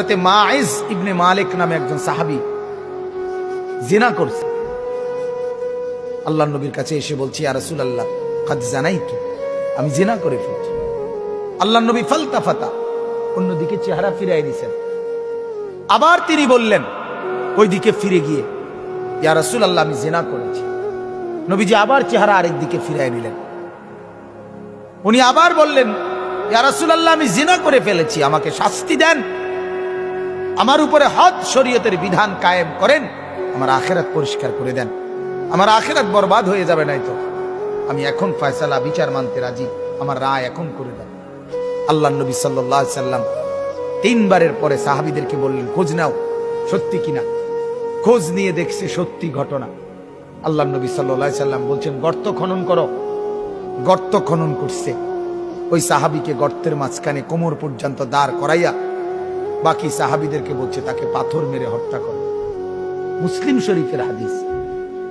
মাইজ ইবনে মালিক নামে একজন সাহাবী জিনা করছে। আল্লাহর নবীর কাছে এসে বলছি, ইয়া রাসূলুল্লাহ কাদ জানাইতু, আমি জিনা করে ফেলেছি। আল্লাহর নবী ফালতাফাতা, অন্যদিকে চেহারা ফিরিয়ে নিছেন। আবার তিনি বললেন ওইদিকে ফিরে গিয়ে, ইয়া রাসূলুল্লাহ আমি জিনা করেছি। নবীজি আবার চেহারা আরেক দিকে ফিরিয়ে নিলেন। উনি আবার বললেন, ইয়া রাসূলুল্লাহ আমি জিনা করে ফেলেছি, আমাকে শাস্তি দেন, আমার উপরে হদ শরীয়তের বিধান কায়েম করেন, আমার আখিরাত পরিষ্কার করে দেন, আমার আখিরাত বরবাদ হয়ে যাবে নাই তো। আমি এখন ফয়সালা বিচার মানতে রাজি, আমার রায় এখন করে দেন। আল্লাহর নবী সাল্লাল্লাহু আলাইহি সাল্লাম তিনবারের পরে সাহাবীদেরকে বললেন, খোঁজ নাও সত্যি কিনা। খোঁজ নিয়ে দেখছে সত্যি ঘটনা। আল্লাহর নবী সাল্লাল্লাহু আলাইহি সাল্লাম বলছেন, গর্ত খনন করো। গর্ত খনন করছে। ওই সাহাবীকে গর্তের মাঝখানে কোমর পর্যন্ত দাঁড় করাইয়া বাকি সাহাবীদেরকে বলছে তাকে পাথর মেরে হত্যা করো। মুসলিম শরীফের হাদিস।